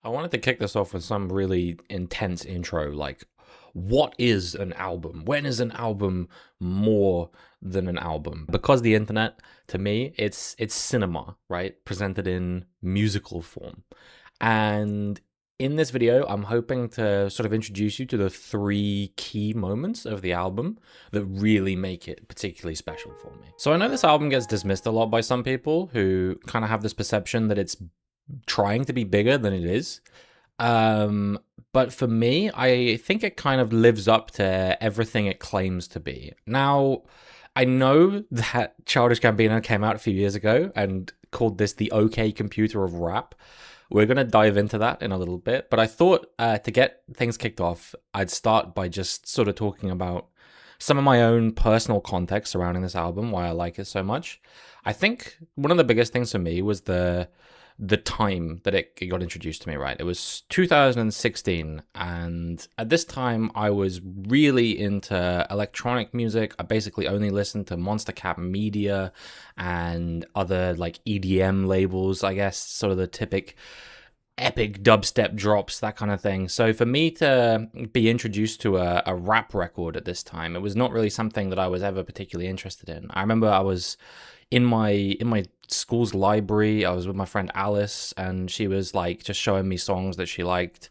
I wanted to kick this off with some really intense intro, like, what is an album? When is an album more than an album? Because the internet, to me, it's cinema, right? Presented in musical form. And in this video, I'm hoping to sort of introduce you to the three key moments of the album that really make it particularly special for me. So I know this album gets dismissed a lot by some people who kind of have this perception that it's trying to be bigger than it is. But for me, I think it kind of lives up to everything it claims to be. Now, I know that Childish Gambino came out a few years ago and called this the OK computer of rap. We're going to dive into that in a little bit, but I thought to get things kicked off, I'd start by just sort of talking about some of my own personal context surrounding this album, why I like it so much. I think one of the biggest things for me was the time that it got introduced to me, right? It was 2016, and at this time I was really into electronic music. I basically only listened to Monster Cat Media and other like EDM labels, I guess, sort of the typical epic dubstep drops, that kind of thing. So for me to be introduced to a rap record at this time, it was not really something that I was ever particularly interested in. I remember I was in my school's library. I was with my friend Alice, and she was like just showing me songs that she liked.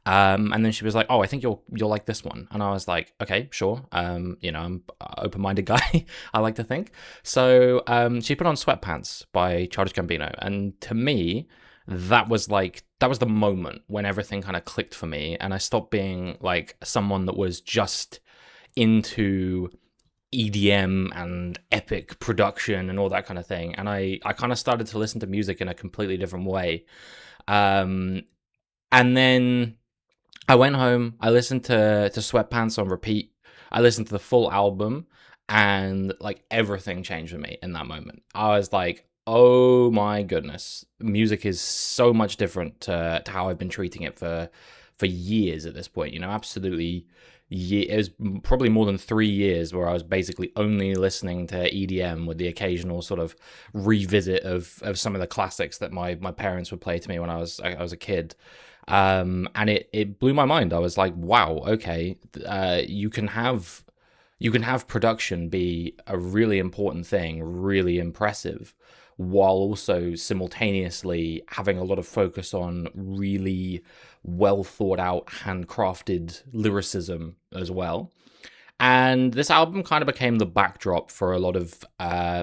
And then she was like, "Oh, I think you'll like this one." And I was like, "Okay, sure." I'm an open-minded guy. I like to think. So she put on "Sweatpants" by Childish Gambino, and to me, that was the moment when everything kind of clicked for me, and I stopped being like someone that was just into EDM and epic production and all that kind of thing. And I kind of started to listen to music in a completely different way. And then I went home, I listened to Sweatpants on repeat. I listened to the full album, and like everything changed for me in that moment. I was like, oh my goodness, music is so much different to how I've been treating it for years at this point. Absolutely. It was probably more than 3 years where I was basically only listening to EDM with the occasional sort of revisit of some of the classics that my parents would play to me when I was a kid. And it blew my mind. I was like, wow, okay, you can have production be a really important thing, really impressive, while also simultaneously having a lot of focus on really well thought out, handcrafted lyricism as well. And this album kind of became the backdrop for a lot of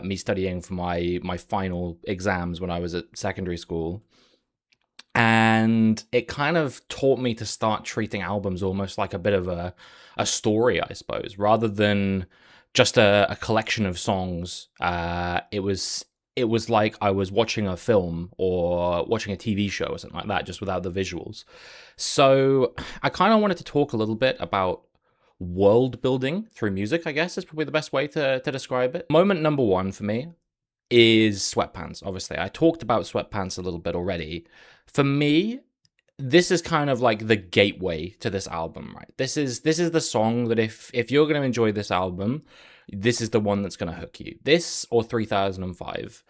me studying for my final exams when I was at secondary school. And it kind of taught me to start treating albums almost like a bit of a story, I suppose, rather than just a collection of songs. It was like I was watching a film or watching a TV show or something like that, just without the visuals. So I kind of wanted to talk a little bit about world building through music, I guess is probably the best way to describe it. Moment number one for me is Sweatpants, obviously. I talked about Sweatpants a little bit already. For me, this is kind of like the gateway to this album, right? This is the song that if you're going to enjoy this album, this is the one that's going to hook you. This or 3005.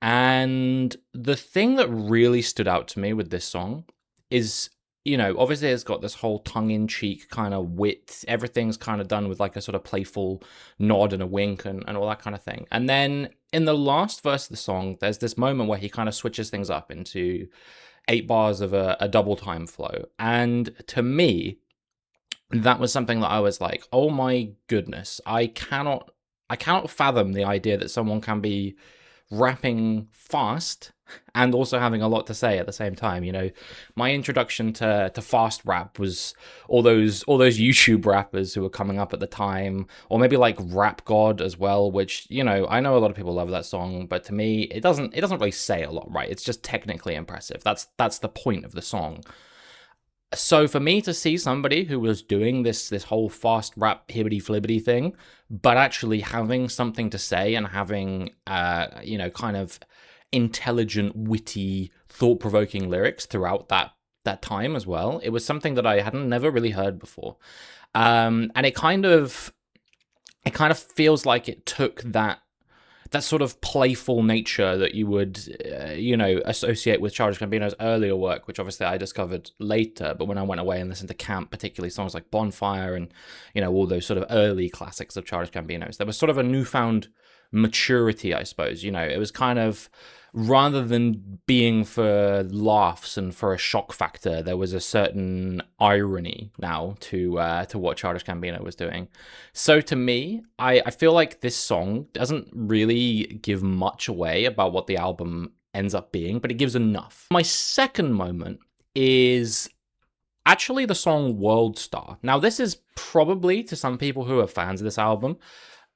And the thing that really stood out to me with this song is, obviously it's got this whole tongue-in-cheek kind of wit. Everything's kind of done with like a sort of playful nod and a wink and all that kind of thing. And then in the last verse of the song, there's this moment where he kind of switches things up into 8 bars of a double time flow. And to me, that was something that I was like, oh my goodness, I cannot fathom the idea that someone can be rapping fast and also having a lot to say at the same time. My introduction to fast rap was all those YouTube rappers who were coming up at the time, or maybe like Rap God as well, which I know a lot of people love that song, but to me it doesn't really say a lot, right? It's just technically impressive. That's the point of the song. So for me to see somebody who was doing this whole fast rap hibbity flibbity thing, but actually having something to say and having kind of intelligent, witty, thought-provoking lyrics throughout that time as well, it was something that I hadn't never really heard before. And it kind of feels like it took that that sort of playful nature that you would, associate with Childish Gambino's earlier work, which obviously I discovered later. But when I went away and listened to Camp, particularly songs like Bonfire and, all those sort of early classics of Childish Gambino's, there was sort of a newfound maturity, I suppose. It was kind of, rather than being for laughs and for a shock factor, there was a certain irony now to what Childish Gambino was doing. So to me, I feel like this song doesn't really give much away about what the album ends up being, but it gives enough. My second moment is actually the song World Star. Now, this is probably, to some people who are fans of this album,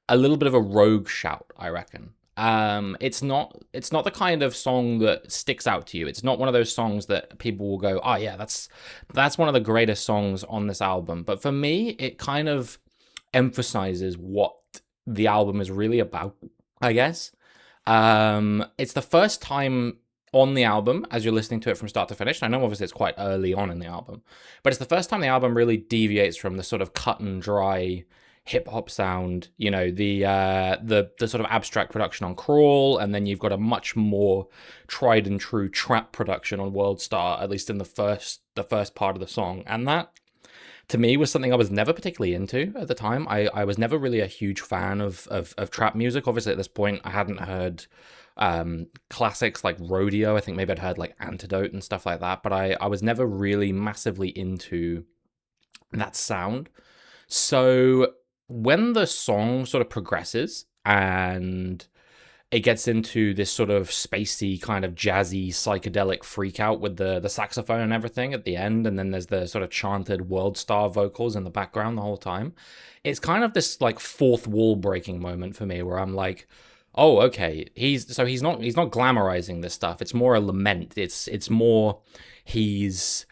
a little bit of a rogue shout, I reckon. It's not the kind of song that sticks out to you. It's not one of those songs that people will go, oh yeah, that's one of the greatest songs on this album. But for me, it kind of emphasizes what the album is really about, I guess. It's the first time on the album, as you're listening to it from start to finish. I know obviously it's quite early on in the album, but it's the first time the album really deviates from the sort of cut and dry hip hop sound, the sort of abstract production on Crawl, and then you've got a much more tried and true trap production on World Star, at least in the first part of the song. And that, to me, was something I was never particularly into at the time. I was never really a huge fan of trap music. Obviously, at this point, I hadn't heard classics like Rodeo. I think maybe I'd heard like Antidote and stuff like that, but I was never really massively into that sound. So when the song sort of progresses and it gets into this sort of spacey kind of jazzy psychedelic freak out with the saxophone and everything at the end, and then there's the sort of chanted World Star vocals in the background the whole time, it's kind of this like fourth wall breaking moment for me where I'm like, oh, okay, he's not glamorizing this stuff. It's more a lament. It's more he's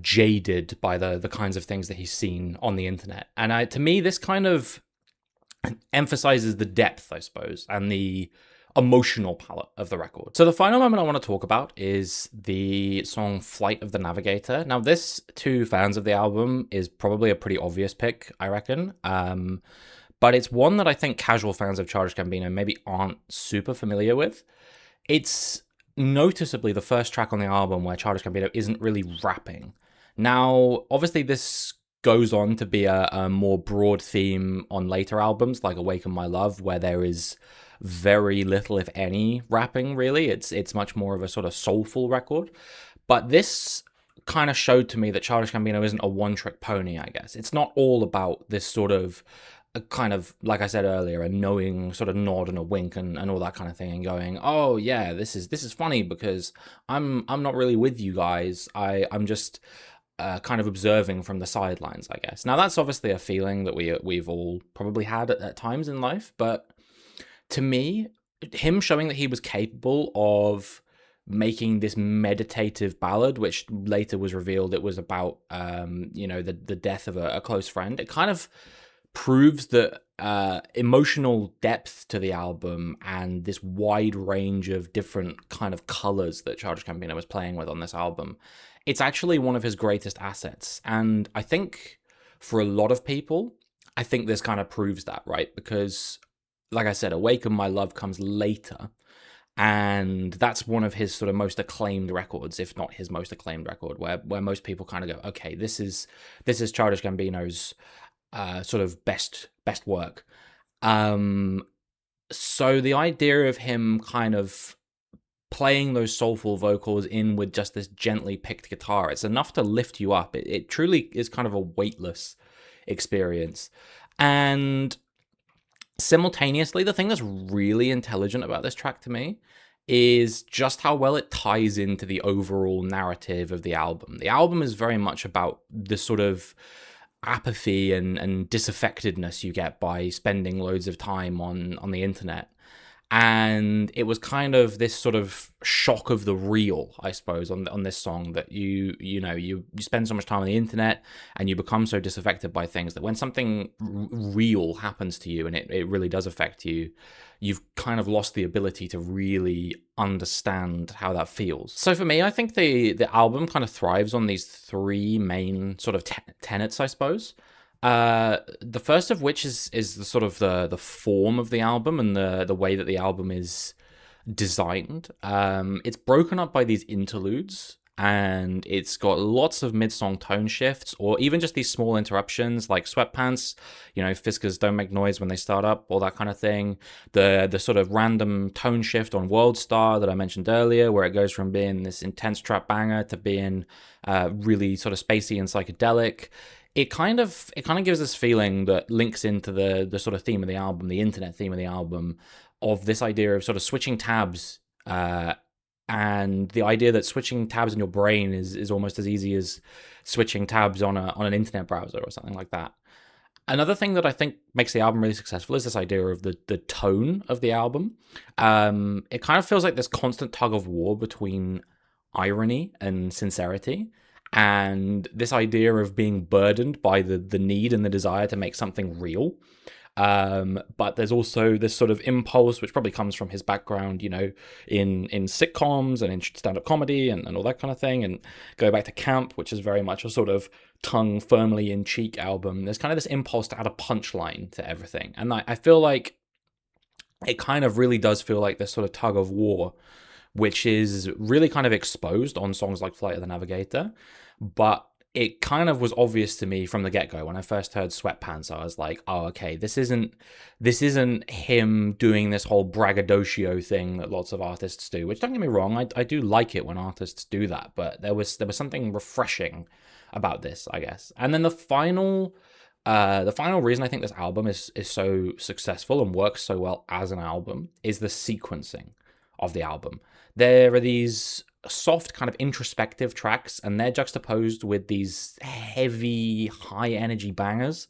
jaded by the kinds of things that he's seen on the internet. And to me, this kind of emphasizes the depth, I suppose, and the emotional palette of the record. So the final moment I want to talk about is the song Flight of the Navigator. Now, this, to fans of the album, is probably a pretty obvious pick, I reckon. But it's one that I think casual fans of Childish Gambino maybe aren't super familiar with. It's noticeably the first track on the album where Childish Gambino isn't really rapping. Now, obviously, this goes on to be a more broad theme on later albums, like Awaken My Love, where there is very little, if any, rapping, really. It's much more of a sort of soulful record. But this kind of showed to me that Childish Gambino isn't a one-trick pony, I guess. It's not all about this sort of kind of, like I said earlier, a knowing sort of nod and a wink and all that kind of thing, and going, oh yeah, this is funny because I'm not really with you guys. I'm just kind of observing from the sidelines, I guess. Now that's obviously a feeling that we've all probably had at times in life, but to me, him showing that he was capable of making this meditative ballad, which later was revealed it was about the death of a close friend, it kind of proves that emotional depth to the album and this wide range of different kind of colors that Childish Gambino was playing with on this album. It's actually one of his greatest assets. And I think for a lot of people, I think this kind of proves that, right? Because, like I said, Awaken My Love comes later. And that's one of his sort of most acclaimed records, if not his most acclaimed record, where most people kind of go, okay, this is Childish Gambino's sort of best work. So the idea of him kind of playing those soulful vocals in with just this gently picked guitar, it's enough to lift you up. It truly is kind of a weightless experience. And simultaneously, the thing that's really intelligent about this track to me is just how well it ties into the overall narrative of the album. The album is very much about the sort of apathy and disaffectedness you get by spending loads of time on the internet. And it was kind of this sort of shock of the real, I suppose, on this song, that you spend so much time on the internet and you become so disaffected by things that when something real happens to you and it really does affect you, you've kind of lost the ability to really understand how that feels. So for me, I think the album kind of thrives on these three main sort of tenets, I suppose. The first of which is the sort of the form of the album and the way that the album is designed. It's broken up by these interludes, and it's got lots of mid-song tone shifts, or even just these small interruptions, like Sweatpants. Fiskars don't make noise when they start up, all that kind of thing. The sort of random tone shift on World Star that I mentioned earlier, where it goes from being this intense trap banger to being really sort of spacey and psychedelic. It kind of gives this feeling that links into the sort of theme of the album, the internet theme of the album, of this idea of sort of switching tabs, and the idea that switching tabs in your brain is almost as easy as switching tabs on an internet browser or something like that. Another thing that I think makes the album really successful is this idea of the tone of the album. It kind of feels like this constant tug of war between irony and sincerity, and this idea of being burdened by the need and the desire to make something real. But there's also this sort of impulse, which probably comes from his background, in sitcoms and in stand-up comedy and all that kind of thing. And go back to Camp, which is very much a sort of tongue firmly in cheek album. There's kind of this impulse to add a punchline to everything. And I feel like it kind of really does feel like this sort of tug of war, which is really kind of exposed on songs like Flight of the Navigator. But it kind of was obvious to me from the get-go when I first heard Sweatpants. I was like, oh, okay, this isn't him doing this whole braggadocio thing that lots of artists do, which, don't get me wrong, I do like it when artists do that, but there was something refreshing about this, I guess. And then the final reason I think this album is so successful and works so well as an album is the sequencing of the album. There are these soft kind of introspective tracks, and they're juxtaposed with these heavy high energy bangers,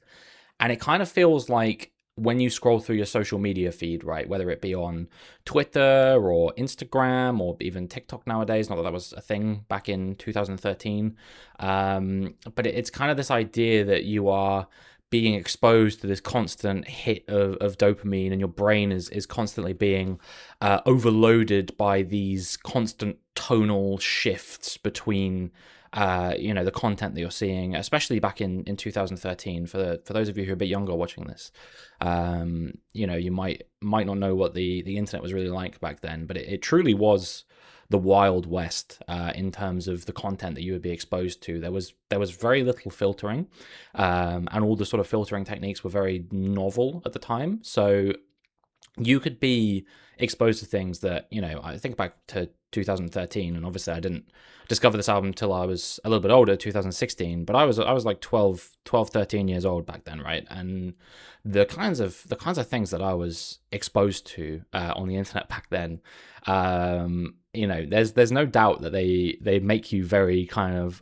and it kind of feels like when you scroll through your social media feed, right, whether it be on Twitter or Instagram or even TikTok nowadays, not that that was a thing back in 2013, but it's kind of this idea that you are being exposed to this constant hit of dopamine, and your brain is constantly being overloaded by these constant tonal shifts between the content that you're seeing, especially back in 2013. For those of you who are a bit younger watching this, you might not know what the internet was really like back then, but it truly was the Wild West in terms of the content that you would be exposed to. There was very little filtering, and all the sort of filtering techniques were very novel at the time. So you could be exposed to things that, I think back to 2013, and obviously I didn't discover this album till I was a little bit older, 2016, but I was like 12, 13 years old back then, right? And the kinds of things that I was exposed to on the internet back then, there's no doubt that they make you very kind of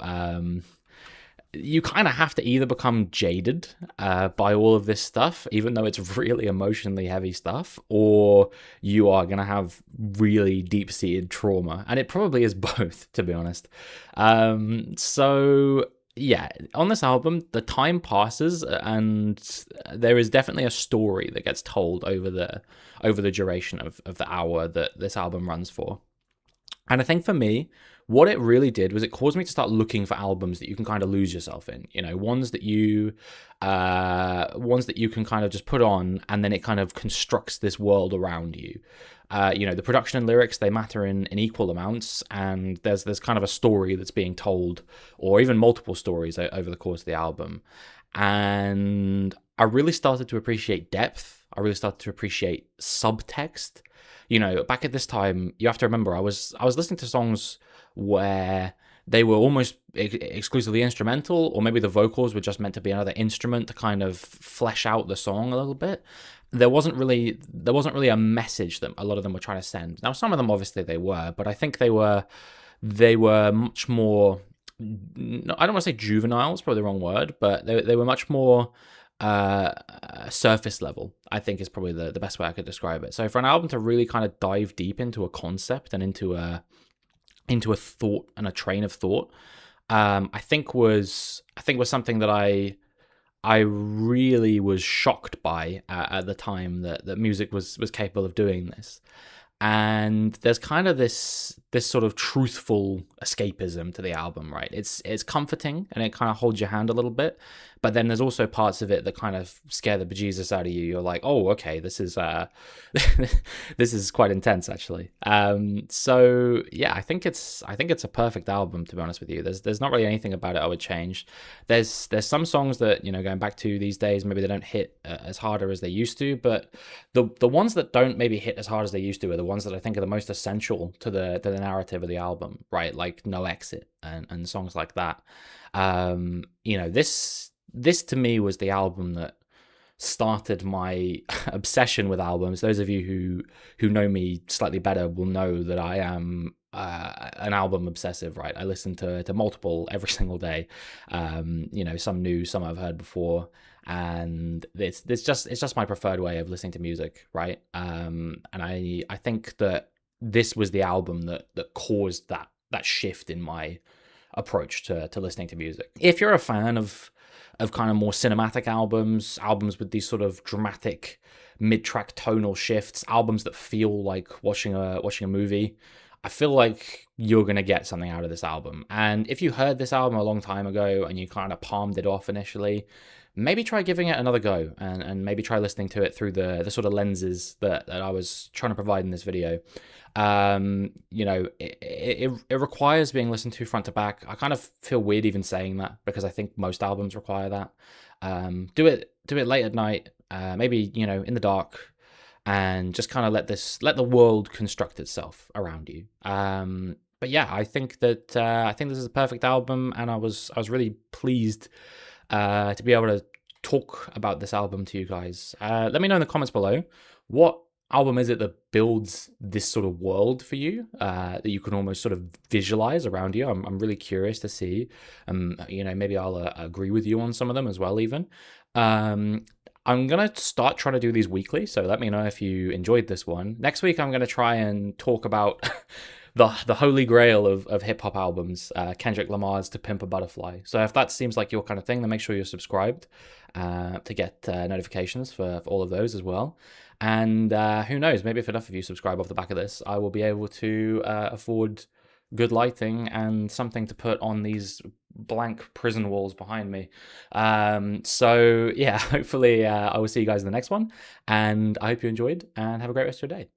you kind of have to either become jaded by all of this stuff, even though it's really emotionally heavy stuff, or you are going to have really deep-seated trauma. And it probably is both, to be honest. So, yeah, on this album, the time passes, and there is definitely a story that gets told over the duration of the hour that this album runs for. And I think for me, what it really did was it caused me to start looking for albums that you can kind of lose yourself in, ones that you can kind of just put on, and then it kind of constructs this world around you. The production and lyrics, they matter in equal amounts, and there's kind of a story that's being told, or even multiple stories over the course of the album. And I really started to appreciate depth. I really started to appreciate subtext. Back at this time, you have to remember, I was listening to songs where they were almost exclusively instrumental, or maybe the vocals were just meant to be another instrument to kind of flesh out the song a little bit. There wasn't really a message that a lot of them were trying to send. Now, some of them obviously they were, but I think they were much more, I don't want to say juvenile, it's probably the wrong word, but they were much more surface level, I think, is probably the best way I could describe it. So for an album to really kind of dive deep into a concept and into a thought and a train of thought, I think was something that I really was shocked by at the time, that music was capable of doing this. And there's kind of this this sort of truthful escapism to the album, right? It's comforting and it kind of holds your hand a little bit, but then there's also parts of it that kind of scare the bejesus out of you. You're like, oh, okay, this is this is quite intense actually. So yeah, I think it's a perfect album, to be honest with you. There's not really anything about it I would change. There's some songs that, going back to these days, maybe they don't hit as harder as they used to, but the ones that don't maybe hit as hard as they used to are the ones that I think are the most essential to the narrative of the album, right? Like No Exit and songs like that. This to me was the album that started my obsession with albums. Those of you who know me slightly better will know that I am an album obsessive, right? I listen to multiple every single day. Some new, some I've heard before, and it's just my preferred way of listening to music, right? And I think that this was the album that caused that shift in my approach to listening to music. If you're a fan of kind of more cinematic albums with these sort of dramatic mid-track tonal shifts, albums that feel like watching a movie, I feel like you're going to get something out of this album. And if you heard this album a long time ago and you kind of palmed it off initially, maybe try giving it another go, and maybe try listening to it through the sort of lenses that I was trying to provide in this video. It requires being listened to front to back. I kind of feel weird even saying that, because I think most albums require that. Do it late at night, maybe, in the dark, and just kind of let the world construct itself around you. But yeah, I think this is a perfect album, and I was really pleased to be able to talk about this album to you guys. Let me know in the comments below, what album is it that builds this sort of world for you, that you can almost sort of visualize around you. I'm really curious to see. Maybe I'll agree with you on some of them as well even. I'm going to start trying to do these weekly, so let me know if you enjoyed this one. Next week, I'm going to try and talk about the holy grail of hip-hop albums, Kendrick Lamar's To Pimp a Butterfly. So if that seems like your kind of thing, then make sure you're subscribed to get notifications for all of those as well. And who knows, maybe if enough of you subscribe off the back of this, I will be able to afford good lighting and something to put on these blank prison walls behind me. So yeah, hopefully I will see you guys in the next one, and I hope you enjoyed, and have a great rest of your day.